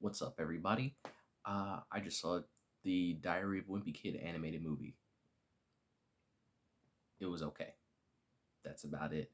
What's up, everybody? I just saw the Diary of a Wimpy Kid animated movie. It was okay. That's about it.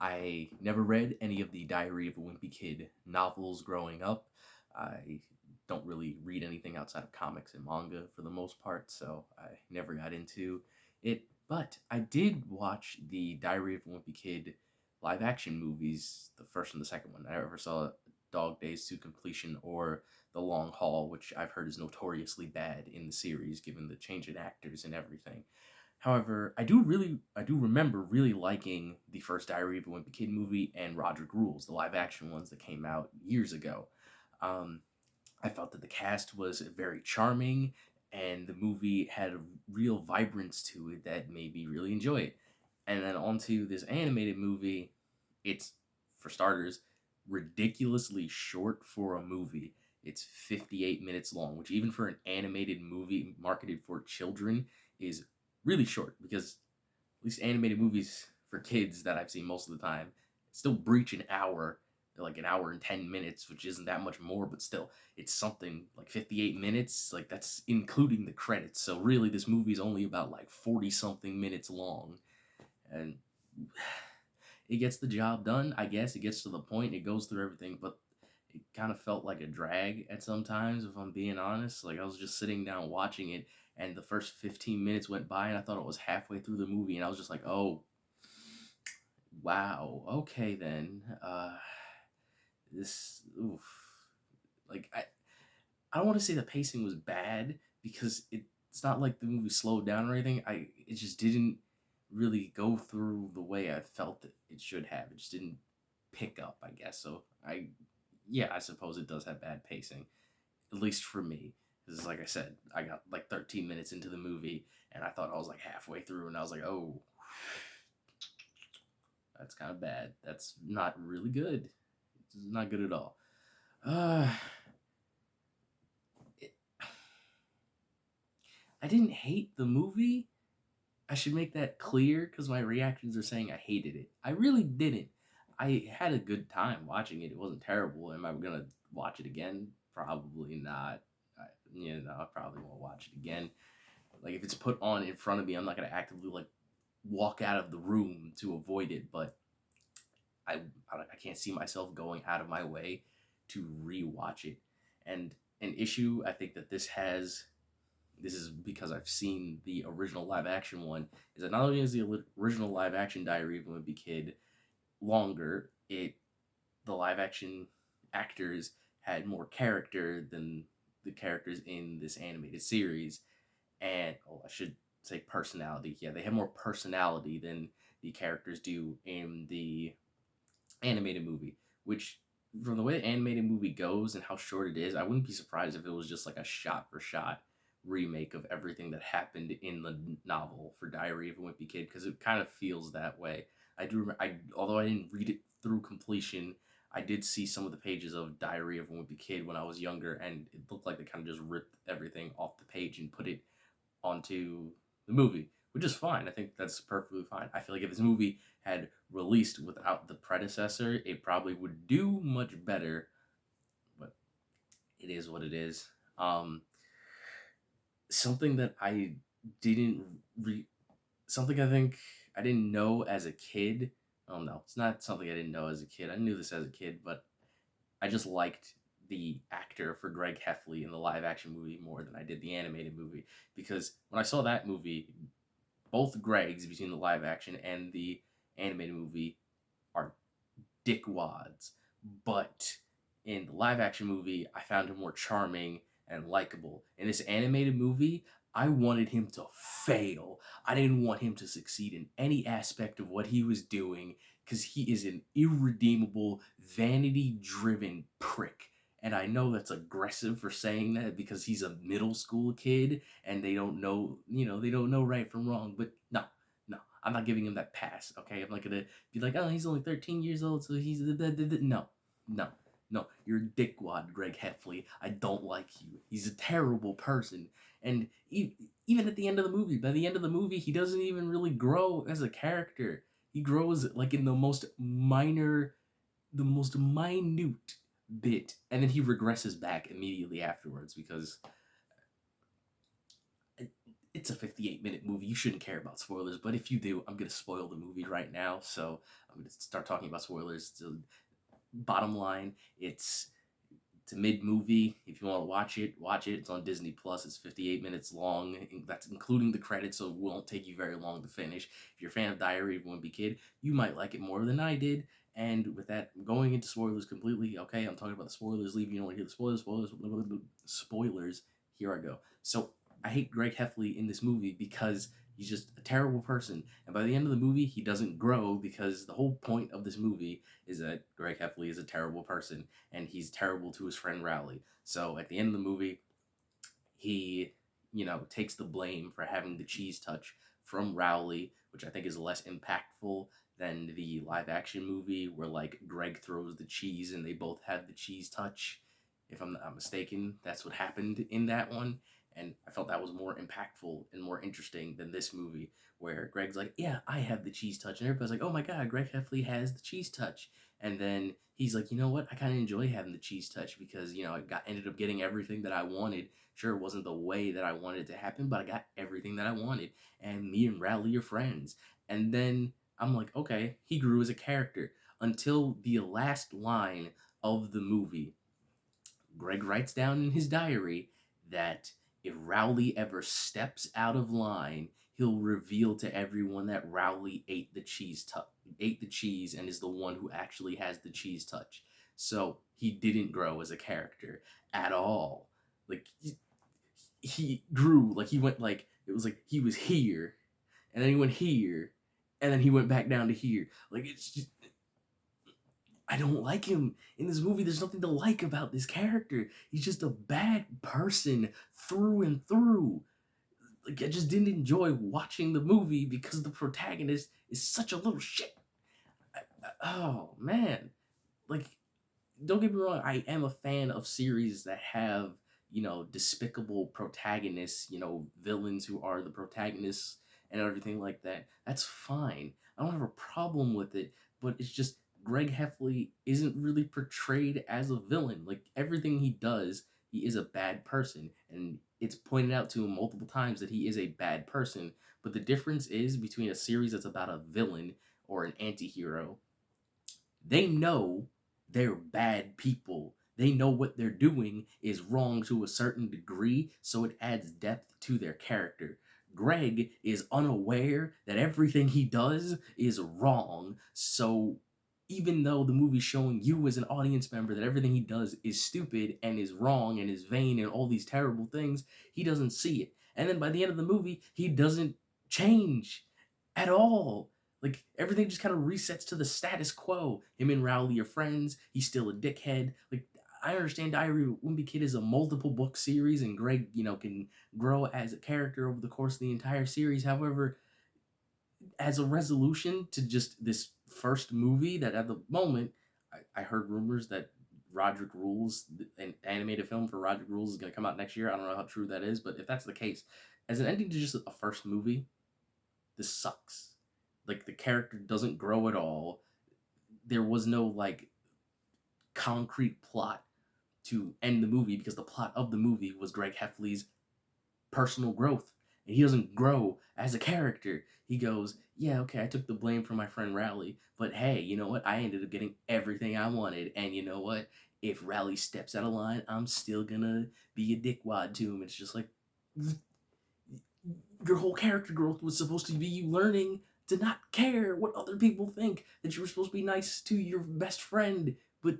I never read any of the Diary of a Wimpy Kid novels growing up. I don't really read anything outside of comics and manga for the most part, so I never got into it. But I did watch the Diary of a Wimpy Kid live action movies, the first and the second one. I never saw Dog Days to Completion or The Long Haul, which I've heard is notoriously bad in the series given the change in actors and everything. However, I do remember really liking the first Diary of a Wimpy Kid movie and Roderick Rules, the live action ones that came out years ago. Um, I felt that the cast was very charming and the movie had a real vibrance to it that made me really enjoy it. And then onto this animated movie, it's, for starters, ridiculously short for a movie. It's 58 minutes long, which even for an animated movie marketed for children is really short because at least animated movies for kids that I've seen most of the time still breach an hour, like an hour and 10 minutes, which isn't that much more, but still, it's something like 58 minutes. Like, that's including the credits. So, really, this movie's only about like 40 something minutes long. And it gets the job done, I guess. It gets to the point, it goes through everything, but it kind of felt like a drag at some times, if I'm being honest. Like, I was just sitting down watching it, and the first 15 minutes went by, and I thought it was halfway through the movie, and I was just like, oh, wow, okay then. This, oof. Like, I don't want to say the pacing was bad because it's not like the movie slowed down or anything. It just didn't really go through the way I felt that it should have. It just didn't pick up, I guess. So yeah, I suppose it does have bad pacing, at least for me. Because, like I said, I got like 13 minutes into the movie and I thought I was like halfway through, and I was like, oh, that's kind of bad. That's not really good. It's not good at all. Uh, it, I didn't hate the movie. I should make that clear because my reactions are saying I hated it. I really didn't. I had a good time watching it. It wasn't terrible. Am I gonna watch it again? Probably not. I probably won't watch it again. Like, if it's put on in front of me, I'm not gonna actively like walk out of the room to avoid it. But I I can't see myself going out of my way to rewatch it. And an issue I think that this is because I've seen the original live action one, is that not only is the original live action Diary of a Wimpy Kid longer, the live action actors had more character than the characters in this animated series, and I should say personality. Yeah, they have more personality than the characters do in the animated movie, which, from the way the animated movie goes and how short it is, I wouldn't be surprised if it was just like a shot for shot remake of everything that happened in the novel for Diary of a Wimpy Kid, because it kind of feels that way. I do. Although I didn't read it through completion, I did see some of the pages of Diary of a Wimpy Kid when I was younger, and it looked like they kind of just ripped everything off the page and put it onto the movie, which is fine. I think that's perfectly fine. I feel like if this movie had released without the predecessor, it probably would do much better, but it is what it is. Um, something that I didn't re- something I think I didn't know as a kid. Oh no, it's not something I didn't know as a kid. I knew this as a kid, but I just liked the actor for Greg Heffley in the live action movie more than I did the animated movie, because when I saw that movie, both Gregs between the live action and the animated movie are dickwads. But in the live action movie, I found him more charming and likable. In this animated movie, I wanted him to fail. I didn't want him to succeed in any aspect of what he was doing because he is an irredeemable, vanity driven prick. And I know that's aggressive for saying that because he's a middle school kid and they don't know, they don't know right from wrong. But no, no, I'm not giving him that pass, okay? I'm not gonna be like, oh, he's only 13 years old, so he's no, no, no. You're a dickwad, Greg Heffley. I don't like you. He's a terrible person, and even at the end of the movie, by the end of the movie, he doesn't even really grow as a character. He grows like in the most minute bit, and then he regresses back immediately afterwards because it's a 58-minute movie. You shouldn't care about spoilers, but if you do, I'm gonna spoil the movie right now. So I'm gonna start talking about spoilers. So, bottom line, it's a mid movie. If you want to watch it, watch it. It's on Disney Plus. It's 58 minutes long. That's including the credits, so it won't take you very long to finish. If you're a fan of Diary of a Wimpy Kid, you might like it more than I did. And with that, going into spoilers completely. Okay, I'm talking about the spoilers. Leave you don't want to hear the spoilers. Spoilers. Blah, blah, blah, spoilers. Here I go. So I hate Greg Heffley in this movie because he's just a terrible person. And by the end of the movie, he doesn't grow because the whole point of this movie is that Greg Heffley is a terrible person and he's terrible to his friend Rowley. So at the end of the movie, he, takes the blame for having the cheese touch from Rowley, which I think is less impactful than the live action movie where like Greg throws the cheese and they both have the cheese touch. If I'm not mistaken, that's what happened in that one. And I felt that was more impactful and more interesting than this movie, where Greg's like, "Yeah, I have the cheese touch," and everybody's like, "Oh my god, Greg Heffley has the cheese touch." And then he's like, "You know what? I kind of enjoy having the cheese touch because I ended up getting everything that I wanted. Sure, it wasn't the way that I wanted it to happen, but I got everything that I wanted. And me and Rowley are friends." And then I'm like, okay, he grew as a character until the last line of the movie. Greg writes down in his diary that if Rowley ever steps out of line, he'll reveal to everyone that Rowley ate the cheese and is the one who actually has the cheese touch. So he didn't grow as a character at all. Like he grew, like he went, like it was like he was here, and then he went here, and then he went back down to here. Like it's just, I don't like him in this movie. There's nothing to like about this character. He's just a bad person through and through. Like I just didn't enjoy watching the movie because the protagonist is such a little shit. Oh man, like don't get me wrong, I am a fan of series that have, despicable protagonists, villains who are the protagonists and everything like that. That's fine. I don't have a problem with it, but it's just Greg Heffley isn't really portrayed as a villain. Like everything he does, he is a bad person, and it's pointed out to him multiple times that he is a bad person. But the difference is between a series that's about a villain or an anti-hero, they know they're bad people. They know what they're doing is wrong to a certain degree, so it adds depth to their character. Greg is unaware that everything he does is wrong, so even though the movie's showing you as an audience member that everything he does is stupid and is wrong and is vain and all these terrible things, he doesn't see it. And then by the end of the movie, he doesn't change at all. Like everything just kind of resets to the status quo. Him and Rowley are friends. He's still a dickhead. Like I understand Diary of a Wimpy Kid is a multiple book series, and Greg, can grow as a character over the course of the entire series. However, as a resolution to just this first movie, that at the moment, I heard rumors that Roderick Rules, an animated film for Roderick Rules, is going to come out next year. I don't know how true that is, but if that's the case, as an ending to just a first movie, this sucks. Like the character doesn't grow at all. There was no like concrete plot to end the movie because the plot of the movie was Greg Heffley's personal growth. And he doesn't grow as a character. He goes, "Yeah, okay, I took the blame for my friend Rowley, but hey, you know what? I ended up getting everything I wanted. And you know what? If Rowley steps out of line, I'm still gonna be a dickwad to him." It's just like, your whole character growth was supposed to be you learning to not care what other people think, that you were supposed to be nice to your best friend, but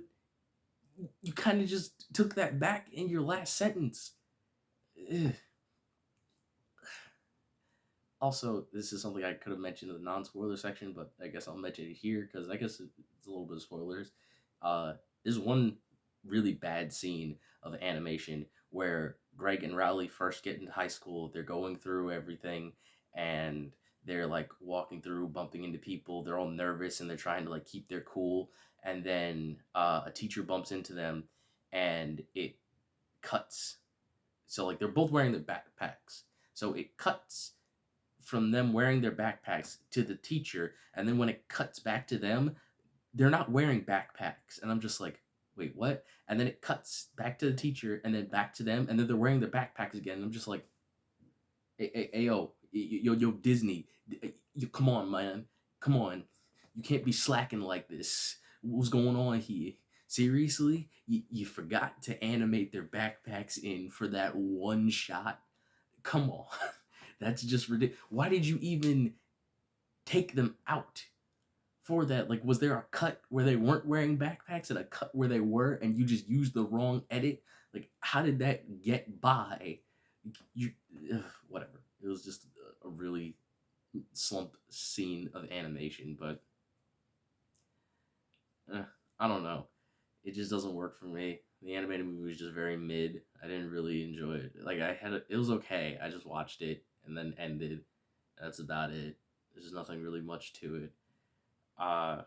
you kind of just took that back in your last sentence. Ugh. Also, this is something I could have mentioned in the non-spoiler section, but I guess I'll mention it here because I guess it's a little bit of spoilers. Uh, there's one really bad scene of animation where Greg and Rowley first get into high school. They're going through everything, and they're like walking through, bumping into people. They're all nervous and they're trying to like keep their cool. And then a teacher bumps into them, and it cuts. So like they're both wearing their backpacks. So it cuts from them wearing their backpacks to the teacher, and then when it cuts back to them, they're not wearing backpacks, and I'm just like, wait, what? And then it cuts back to the teacher and then back to them, and then they're wearing their backpacks again. And I'm just like, hey, yo, Disney, you, come on, man, come on, you can't be slacking like this. What's going on here? Seriously, you forgot to animate their backpacks in for that one shot. Come on, that's just ridiculous. Why did you even take them out for that? Like, was there a cut where they weren't wearing backpacks and a cut where they were, and you just used the wrong edit? Like, how did that get by? You, whatever. It was just a really slump scene of animation, but uh, I don't know. It just doesn't work for me. The animated movie was just very mid. I didn't really enjoy it. Like, it was okay. I just watched it and then ended. That's about it. There's nothing really much to it. I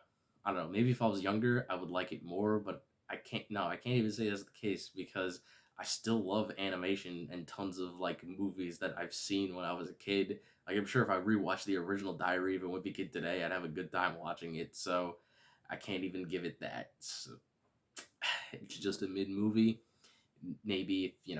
don't know. Maybe if I was younger, I would like it more, but I can't. No, I can't even say that's the case because I still love animation and tons of like movies that I've seen when I was a kid. Like, I'm sure if I rewatched the original Diary of a Wimpy Kid today, I'd have a good time watching it. So I can't even give it that. So, it's just a mid movie. Maybe if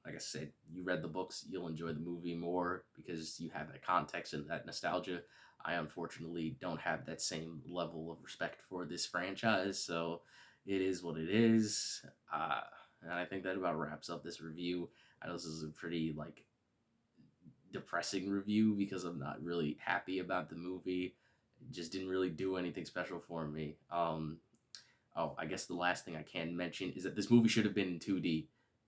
like I said, you read the books, you'll enjoy the movie more because you have that context and that nostalgia. I unfortunately don't have that same level of respect for this franchise, so it is what it is. And I think that about wraps up this review. I know this is a pretty like depressing review because I'm not really happy about the movie. It just didn't really do anything special for me. Oh, I guess the last thing I can mention is that this movie should have been in 2D.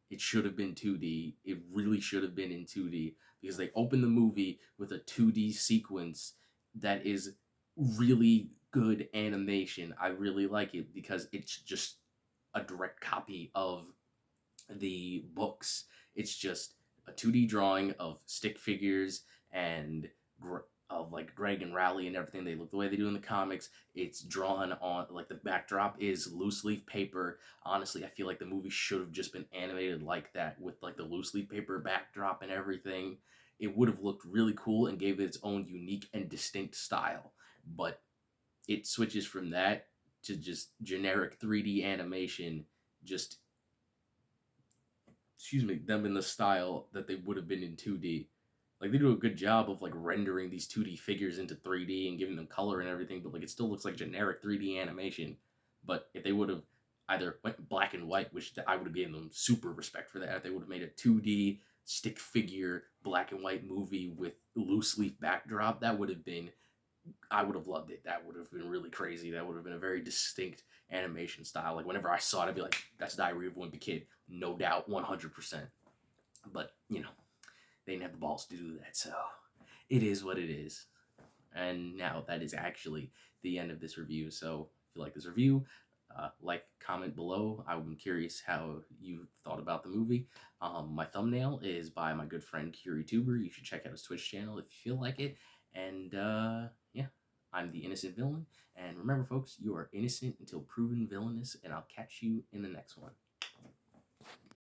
It should have been 2D. It really should have been in 2D because they open the movie with a 2D sequence that is really good animation. I really like it because it's just a direct copy of the books. It's just a 2D drawing of stick figures and of like Greg and Rowley and everything. They look the way they do in the comics. It's drawn on like the backdrop is loose leaf paper. Honestly, I feel like the movie should have just been animated like that with like the loose leaf paper backdrop and everything. It would have looked really cool and gave it its own unique and distinct style. But it switches from that to just generic 3D animation, just them in the style that they would have been in 2D. Like they do a good job of like rendering these 2D figures into 3D and giving them color and everything, but like it still looks like generic 3D animation. But if they would have either went black and white, which I would have given them super respect for that, if they would have made a 2D stick figure black and white movie with loose leaf backdrop, that would have been, I would have loved it. That would have been really crazy. That would have been a very distinct animation style. Like whenever I saw it, I'd be like, "That's Diary of a Wimpy Kid, no doubt, 100%." But they didn't have the balls to do that, so it is what it is. And now that is actually the end of this review. So if you like this review, like, comment below. I'm curious how you thought about the movie. My thumbnail is by my good friend CuriTuber. You should check out his Twitch channel if you feel like it. And yeah, I'm the innocent villain. And remember, folks, you are innocent until proven villainous. And I'll catch you in the next one.